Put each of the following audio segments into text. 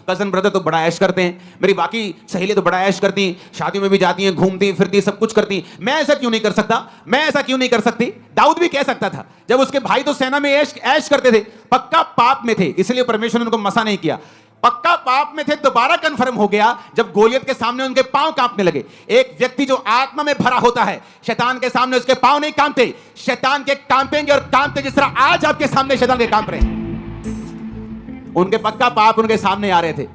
Cousin brother तो बड़ा ऐश करते हैं, मेरी बाकी सहेलियां तो बड़ा ऐश करती हैं, शादियों में भी जाती हैं, घूमती फिरती, सब कुछ करती, मैं ऐसा क्यों नहीं कर सकता, मैं ऐसा क्यों नहीं कर सकती। दाऊद भी कह सकता था, जब उसके भाई तो सेना में ऐश करते थे, पक्का पाप में थे, इसलिए परमेश्वर ने उनको मसा नहीं किया। पक्का पाप में थे, दोबारा कंफर्म हो गया जब गोलियत के सामने उनके पांव कांपने लगे। एक व्यक्ति जो आत्मा में भरा होता है, शैतान के सामने उसके पांव नहीं कांपते, शैतान के कांपेंगे और कांपते, जिस तरह आज आपके सामने शैतान के कांप रहे हैं। उनके पक्का पाप उनके सामने आ रहे थे।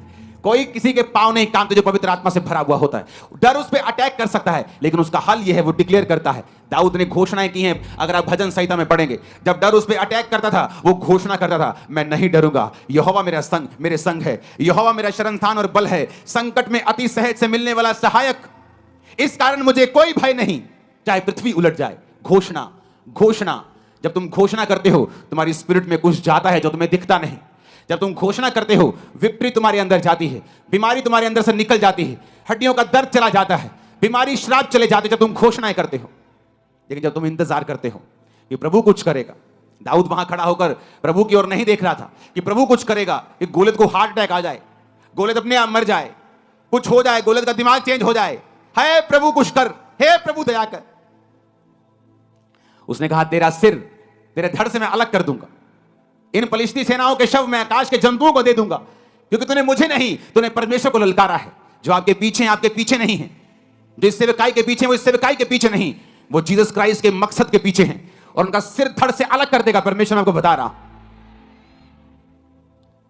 कोई किसी के पांव नहीं कांपते जो पवित्र आत्मा से भरा हुआ होता है। डर उस पर अटैक कर सकता है, लेकिन उसका हल यह है, वो डिक्लेयर करता है। दाऊद ने घोषणाएं की हैं, अगर आप भजन संहिता में पढ़ेंगे, जब डर उस पर अटैक करता था, वो घोषणा करता था, मैं नहीं डरूंगा, यहोवा मेरे संग है, यहोवा मेरा शरणस्थान और बल है, संकट में अति सहज से मिलने वाला सहायक, इस कारण मुझे कोई भय नहीं, चाहे पृथ्वी उलट जाए। घोषणा, घोषणा। जब तुम घोषणा करते हो, तुम्हारी स्पिरिट में कुछ जाता है जो तुम्हें दिखता नहीं। जब तुम घोषणा करते हो, विक्ट्री तुम्हारे अंदर जाती है, बीमारी तुम्हारे अंदर से निकल जाती है, हड्डियों का दर्द चला जाता है, बीमारी श्राप चले जाते जब तुम घोषणाएं करते हो। लेकिन जब तुम इंतजार करते हो कि प्रभु कुछ करेगा, दाऊद वहां खड़ा होकर प्रभु की ओर नहीं देख रहा था कि प्रभु कुछ करेगा, कि गोलियत को हार्ट अटैक आ जाए, गोलियत अपने आप मर जाए, कुछ हो जाए, गोलियत का दिमाग चेंज हो जाए, हे प्रभु कुछ कर, हे प्रभु दया कर। उसने कहा, तेरा सिर तेरे धड़ से मैं अलग कर दूंगा, इन फलिस्ती सेनाओं के शव मैं आकाश के जंतुओं को दे दूंगा, क्योंकि तूने मुझे नहीं, तूने परमेश्वर को ललकारा है। जो आपके पीछे हैं, आपके पीछे नहीं है। जो इस सेवकाई के पीछे, वो इस सेवकाई के पीछे नहीं, वो जीसस क्राइस्ट के मकसद के पीछे हैं, और उनका सिर धड़ से अलग कर देगा परमेश्वर। मैं आपको बता रहा हूं।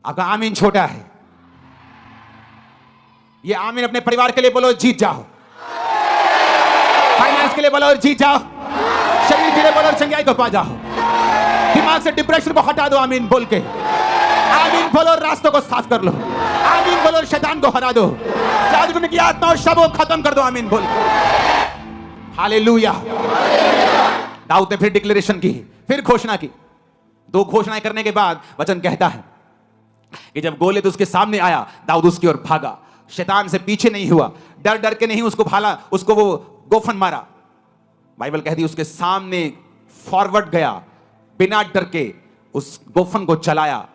आपका आमीन छोटा है। ये आमीन अपने परिवार के लिए बोलो, जीत जाओ। फाइनेंस के लिए बोलो और जीत जाओ। शरीर के लिए बोलो और चंगाई को पा जाओ। दिमाग से डिप्रेशन को हटा दो, आमीन बोल के। आमीन बोलो, रास्तों को साफ कर लो। आमीन बोलो, शैतान को हरा दो। जादू की आत्मा और शब को खत्म कर दो, आमीन बोल के। हालेलुया। दाऊद ने फिर डिक्लेरेशन की, फिर घोषणा की। दो घोषणाएं करने के बाद वचन कहता है कि जब गोलियत उसके सामने आया, दाऊद उसकी ओर भागा, शैतान से पीछे नहीं हुआ, डर डर के नहीं उसको भाला, उसको वो गोफन मारा। बाइबल कहती है उसके सामने फॉरवर्ड गया, बिना डर के उस गोफन को चलाया,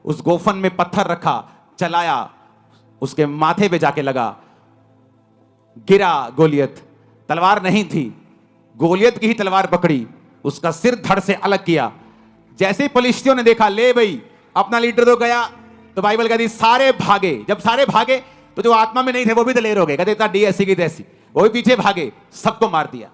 उस गोफन में पत्थर रखा, चलाया, उसके माथे पे जाके लगा, गिरा गोलियत। तलवार नहीं थी, गोलियत की ही तलवार पकड़ी, उसका सिर धड़ से अलग किया। जैसे फलिश्तियों ने देखा, ले भाई अपना लीडर तो गया, तो बाइबल कहती सारे भागे। जब सारे भागे तो जो आत्मा में नहीं थे वो भी दलेर हो गए, कहते डीएससी की तैसी, वो भी पीछे भागे, सबको मार दिया।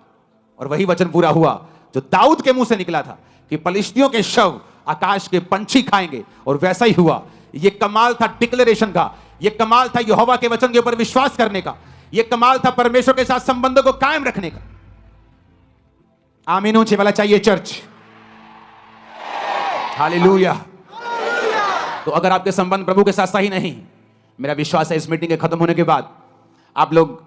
और वही वचन पूरा हुआ जो दाऊद के मुंह से निकला था कि फलिश्तियों के शव आकाश के पंछी खाएंगे, और वैसा ही हुआ। यह कमाल था डिक्लेरेशन का, यह कमाल था यहोवा के वचन के ऊपर विश्वास करने का, यह कमाल था परमेश्वर के साथ संबंधों को कायम रखने का। आमीन ऊंचे वाला चाहिए चर्च। हालेलुया। तो अगर आपके संबंध प्रभु के साथ सही नहीं, मेरा विश्वास है इस मीटिंग के खत्म होने के बाद आप लोग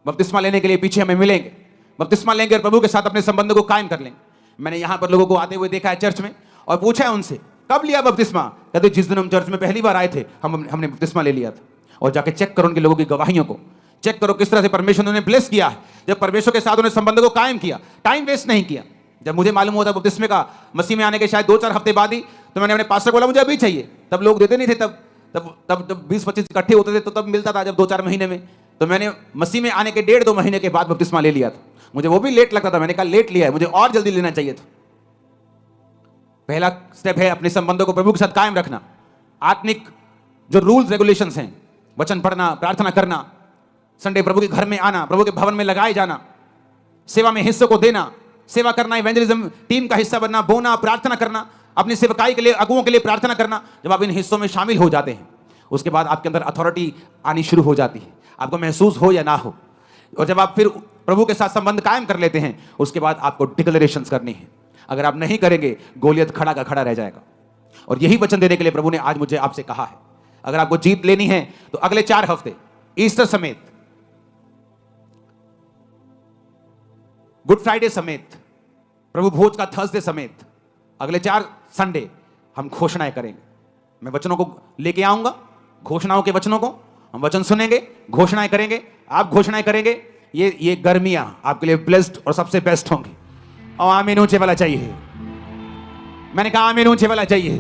बपतिस्मा लेने के लिए पीछे हमें मिलेंगे, बपतिस्मा लेंगे और प्रभु के साथ अपने संबंधों को कायम कर लेंगे। मैंने यहां पर लोगों को आते हुए देखा है चर्च में, और पूछा है उनसे कब लिया बपतिस्मा, कहते जिस दिन हम चर्च में पहली बार आए थे हमने बपतिस्मा ले लिया था। और जाके चेक करो उनके लोगों की गवाहियों को, चेक करो किस तरह से परमेश्वर ने उन्हें ब्लेस किया है, जब परमेश्वर के साथ उन्हें संबंधों को कायम किया, टाइम वेस्ट नहीं किया। जब मुझे मालूम हुआ था बपतिस्मे का मसीह में आने के शायद 2-4 हफ्ते बाद ही, तो मैंने अपने पास्टर को बोला मुझे अभी चाहिए। तब लोग देते नहीं थे, तब 20-25 इकट्ठे होते थे तो तब मिलता था, जब 2-4 महीने में। तो मैंने मसीह में आने के 1.5-2 महीने के बाद बपतिस्मा ले लिया था। मुझे वो भी लेट लगता था, मैंने कहा लेट लिया है, मुझे और जल्दी लेना चाहिए था। पहला स्टेप है अपने संबंधों को प्रभु के साथ कायम रखना। आत्मिक जो रूल्स रेगुलेशंस हैं, वचन पढ़ना, प्रार्थना करना, संडे प्रभु के घर में आना, प्रभु के भवन में लगाए जाना, सेवा में हिस्सों को देना, सेवा करना, इवेंजलिज्म टीम का हिस्सा बनना, बोना, प्रार्थना करना, अपनी सेवकाई के लिए, अगुओं के लिए प्रार्थना करना। जब आप इन हिस्सों में शामिल हो जाते हैं, उसके बाद आपके अंदर अथॉरिटी आनी शुरू हो जाती है, आपको महसूस हो या ना हो। और जब आप फिर प्रभु के साथ संबंध कायम कर लेते हैं, उसके बाद आपको डिक्लेरेशंस करनी है। अगर आप नहीं करेंगे, गोलियत खड़ा का खड़ा रह जाएगा। और यही वचन देने के लिए प्रभु ने आज मुझे आपसे कहा है, अगर आपको जीत लेनी है तो अगले 4 हफ्ते, ईस्टर समेत, गुड फ्राइडे समेत, प्रभु भोज का थर्सडे समेत, अगले 4 संडे हम घोषणाएं करेंगे। मैं वचनों को लेके आऊंगा, घोषणाओं के वचनों को हम वचन सुनेंगे, घोषणाएं करेंगे, आप घोषणाएं करेंगे। ये गर्मियां आपके लिए ब्लेस्ड और सबसे बेस्ट होंगी। और आमीन ऊंचे वाला चाहिए। मैंने कहा आमीन ऊंचे वाला चाहिए।